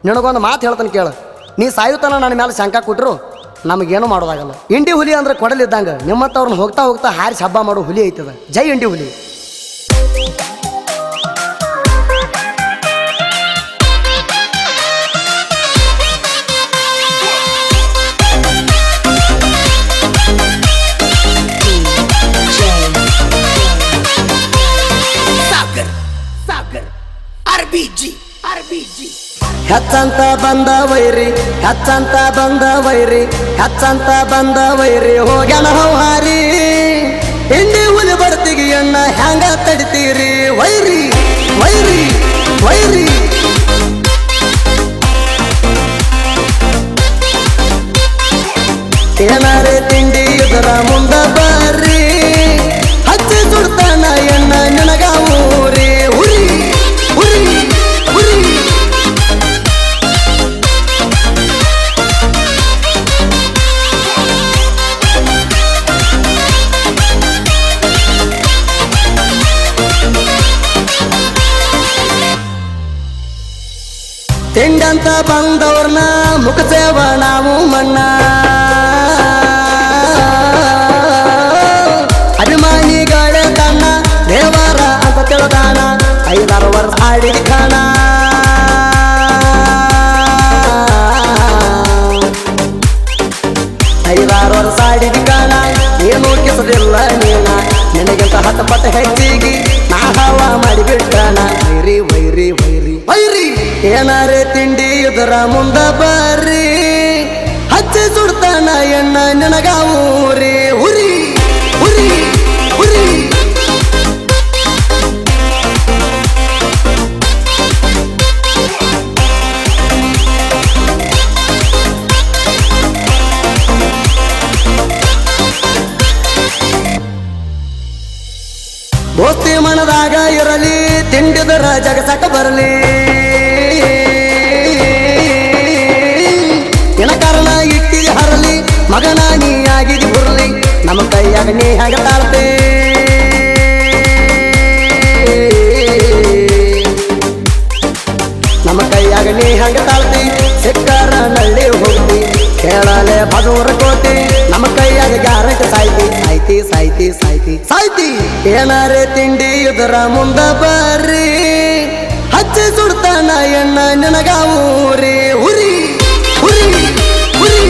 ನಿನಗೊಂದು ಮಾತು ಹೇಳ್ತಾನೆ ಕೇಳು. ನೀ ಸಾಯುತ್ತಾನ ನನ್ನ ಮೇಲೆ ಶಂಕ ಕೊಟ್ಟರು ನಮಗೇನು ಮಾಡೋದಾಗಲ್ಲ. ಇಂಡಿ ಹುಲಿ ಅಂದ್ರೆ ಕೊಡಲಿದ್ದಂಗೆ ನಿಮ್ಮತ್ತವ್ರನ್ನ ಹೋಗ್ತಾ ಹೋಗ್ತಾ ಹಾರಿಸಿ ಹಬ್ಬ ಮಾಡೋ ಹುಲಿ ಐತದ. ಜೈ ಇಂಡಿ ಹುಲಿ. ಹೆಚ್ಚಂತ ಬಂದ ವೈರಿ, ಹೆಚ್ಚಂತ ಬಂದ ವೈರಿ, ಹೆಚ್ಚಂತ ಬಂದ ವೈರಿ ಹೋಗ್ಯಾನ ಹೌಹಾರಿ. ಇಂಡಿ ಹುಲಿ ಬರ್ತಿಗಿ ಎಣ್ಣ ಹ್ಯಾಂಗ ತಡಿತೀರಿ ವೈರಿ ವೈರಿ ವೈರಿ. ಏನಾರೇ ತಿಂಡಿ ಇದರ ಮುಂದ ಬರ್ರಿ, ಹಚ್ಚಿ ಸುಡ್ತಾನ ಎಣ್ಣ ನಿನಗ ಊರಿ ಉರಿ ಉರಿ ಉರಿ. ತಿಂಡಂತ ಬಂದವ್ರನ್ನ ಮುಖಸೇವ ನಾವು ಮಣ್ಣ, ಅಭಿಮಾನಿಗಳ ತನ್ನ ದೇವರ ಅಂತ ತಿಳ್ದಾನ 5-6 ವರ್ಷ ಆಡಿದ ಕಾಣ. ಐದಾರು ವರ್ಷ ಆಡಿದ ಕಾಣ ಏನು ಕಿಸದಿಲ್ಲ ನೀನ, ನಿನಗಿಂತ 10 ಪಟ್ಟು ಹೆಚ್ಚಿಗಿ ನಾ ಹವ ಮಾಡಿಬಿಟ್ಟಾನ ವೈರಿ ವೈರಿ ವೈರಿ ವೈರಿ. ಏನಾರೇ ತಿಂಡಿ ಇದರ ಮುಂದ ಬರ್ರಿ, ಹಚ್ಚಿ ಸುಡ್ತಾನ ಎಣ್ಣ ನಿನಗ ಊರಿ ಉರಿ ಉರಿ ಉರಿ. ದೋಸ್ತಿ ಮನದಾಗ ಇರಲಿ, ತಿಂಡಿದರ ಜಗಸಕ ಬರಲಿ. ಏನ ಕಾರಣ ಇಟ್ಟಿ ಹರಲಿ, ಮಗನ ನೀ ಆಗಿದಿ ಬುರ್ಲಿ, ನಮ್ಮ ಕೈಯಾಗ ನೀ ಹಾಗ ತಾಳ್ತೆ. ನಮ್ಮ ಕೈಯಾಗ ನೀ ಹಾಗ ತಾಳ್ತಿ, ಸಿಕ್ಕಾರ ನಳ್ಳಿ ಹೋಗ್ತಿ, ಕೇಳಲೆ ಬದೂರ ಕೋಟಿ, ನಮ್ಮ ಕೈಯಾಗ ಗ್ಯಾರಂಟಿ ಸಾಯ್ತಿ ಸಾಯ್ತಿ ಸಾಯ್ತಿ ಸಾಯ್ತಿ ಸಾಯ್ತಿ. ಏನಾರೇ ತಿಂಡಿ ಇದರ ಮುಂದ ಬರ್ರಿ, ಹಚ್ಚಿ ಸುಡ್ತಾನ ಎಣ್ಣ ನಿನಗ ಊರಿ ಉರಿ ಉರಿ ಉರಿ.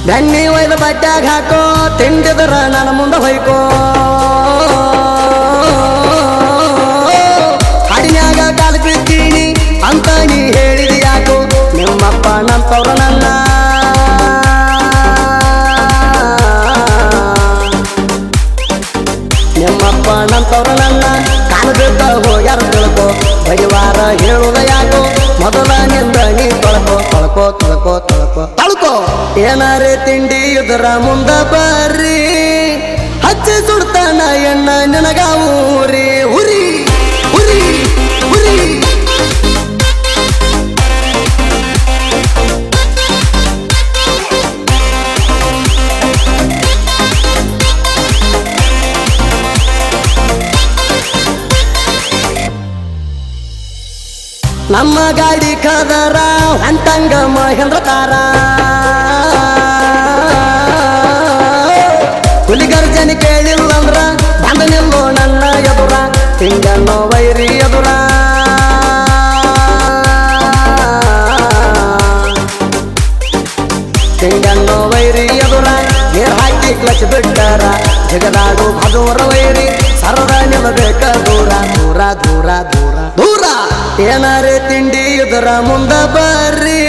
ಬೆನ್ನಿ ಒಯ್ದ ಬಡ್ಡ್ಯಾಗ ಹಾಕೋ, ತಿಂಡಿದ್ರ ನನ್ನ ಮುಂದೆ ಹೊಯ್ಕೋ. ಹಾಡಿನ್ಯಾಗ ಕಾಲು ಬಿಡ್ತೀನಿ ಅಂತ ನೀ ಹೇಳಿದಿ ಯಾಕೋ, ನಿಮ್ಮಪ್ಪ ನಂತವ್ರ ನನ್ನ. ನಿಮ್ಮಪ್ಪ ನಂತವ್ರ ನನ್ನ ಕಾಲು ಬಿದ್ದ ಹೋಗ್ಯಾರ ತಿಳ್ಕೋ, ಬಡಿವಾರ ಹೇಳುದ ಯಾಕೋ, ಮೊದಲ ನಿಂದ ನೀ ತೊಳ್ಕೋ ತೊಳ್ಕೋ ತೊಳ್ಕೋ ತೊಳ್ಕೋ ತೊಳ್ಕೋ. ಏನಾರೇ ತಿಂಡಿ ಇದರ ಮುಂದ ಬರ್ರಿ, ಹಚ್ಚಿ ಸುಡ್ತಾನ ಎಣ್ಣ ನಿನಗ ಊರಿ ಉರಿ ಉರಿ ಉರಿ. ನಮ್ಮ ಗಾಡಿ ಕದರ ಹೊಂಟಂಗ ಮಹೇಂದ್ರ ಕಾರ, ಹುಲಿಗರ್ಜನೆ ಕೇಳಿಲ್ಲಂದ್ರ ಬಂದ ನಿಲ್ಲೋ ನನ್ನ ಎದುರ, ತಿಂಗನ್ನೋ ವೈರಿ ಎದುರ. ತಿಂಗನ್ನೋ ವೈರಿ ಎದುರ ನೀರ್ ಹಾಕಿ ಕ್ಲಚ್ ಬಿಟ್ಟಾರ, ಜಗದಾಡು ಬದೂರ ವೈರಿ ಸರದ ನಿಲ್ಲಬೇಕ ದೂರ ದೂರ ದೂರ ದೂರ ದೂರ. ಏನಾರೇ ತಿಂಡಿ ಇದರ ಮುಂದ ಬರ್ರಿ,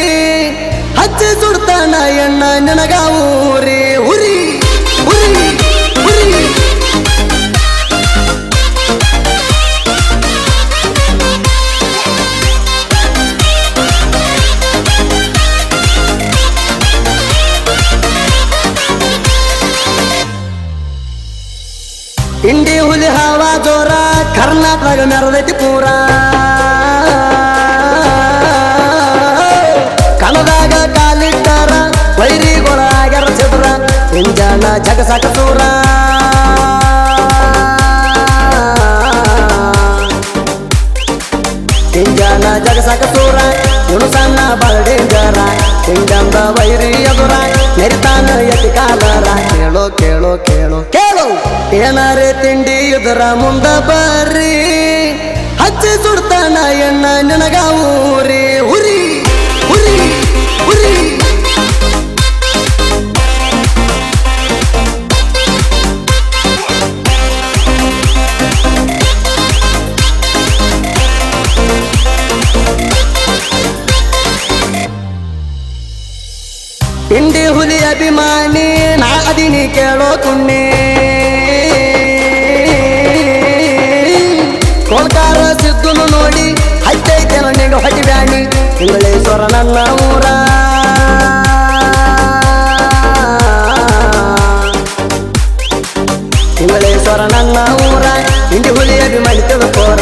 ಹಚ್ಚಿ ಸುಡ್ತಾನ ಎಣ್ಣ ನಿನಗ ಊರಿ ಉರಿ ಉರಿ ಉರಿ. ಇಂಡಿ ಹುಲಿ ಹವಾ ಜೋರ, ಕರ್ನಾಟಕ ಮೆರದೈತಿ ಪೂರ. ಇವನು ಸಣ್ಣ ಬಾಳ ಡೇಂಜರ ಹಿಂಗಂದ ವೈರಿ ಎದುರ ನೆರಿತಾನ ಎತಿ ಕಾಲರ ಕೇಳೋ ಕೇಳೋ ಕೇಳೋ ಕೇಳೋ ಏನಾರೇ ತಿಂಡಿ ಇದರ ಮುಂದ ಬರ್ರಿ ಹಚ್ಚಿ ಸುಡ್ತಾನ ಎಣ್ಣ ನಿನಗ ಊರಿ ಉರಿ ಉರಿ ಉರಿ ತಿಂಡಿ ಹುಲಿ ಅಭಿಮಾನಿ ನಾ ಅದಿನಿ ಕೇಳೋ ಕುಣ್ಣಿ ಕೋಲ್ಕಾರ ಸಿದ್ದುನು ನೋಡಿ ಹಚ್ಚೈತೇನೋ ನಿಂಗ ಹೊಟ್ಟಿ ಬ್ಯಾಣಿ ತಿಂಗಳೇಶ್ವರ ನನ್ನ ಊರ ತಿಂಗಳೇಶ್ವರ ನನ್ನ ಊರ ತಿಂಡಿ ಹುಲಿ ಅಭಿಮಾನಿ ತಿಳ್ಕೋರ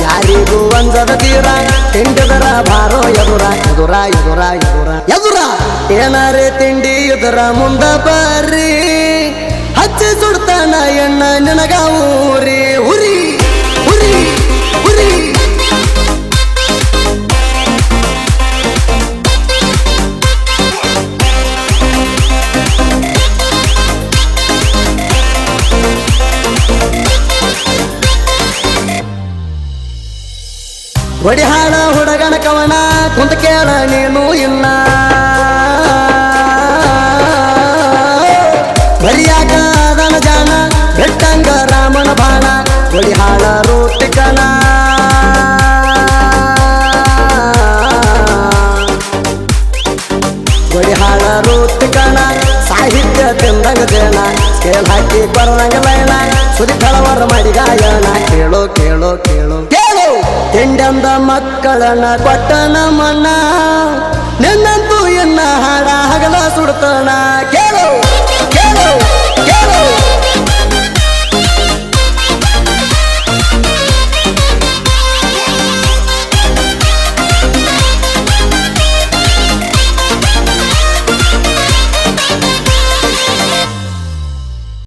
ಯಾರಿಗೂ ಒಂದದ ತೀರ ತಿಂಡಿದರ ಬಾರೋ ಎದುರ ಎದುರ ಎದುರ ಎದುರ ಎದುರ ಏನಾರೇ ತಿಂಡಿ ಇದರ ಮುಂದ ಬರ್ರಿ ಹಚ್ಚಿ ಸುಡ್ತಾನ ಎಣ್ಣ ನಿನಗ ಊರಿ ಉರಿ ಉರಿ ಉರಿ ಒಡಿಹಾಳ ಹುಡುಗನ ಕವನ ಕುಂತ ಕೇಳ ನೀನು ಇನ್ನ ಬಲಿಯಾಗ ಅದನ ಜಾನ ಬೆಟ್ಟಂಗ ರಾಮನ ಬಾಣ ಒಡಿಹಾಳ ರೋಟಿಕನ ಒಡಿಹಾಳ ರೋಟಿಕನ ಸಾಹಿತ್ಯ ತಿಂದಂಗ ದೇನ ಸ್ಕೇಲ್ ಹಾಕಿ ಬರಂಗ ಲೈನ ಸುದಿ ಕಳವರ ಮಾಡಿ ಗಾಯನ ಕೇಳೋ ಕೇಳೋ ಕೇಳೋ ಕೇಳೋ ತಿಂಡಂದ ಮಕ್ಕಳನ್ನ ಕೊಟ್ಟನ ಮಣ್ಣ ನಿನ್ನಂತೂ ಎನ್ನ ಹಾಡ ಹಗಲ ಸುಡ್ತಾನ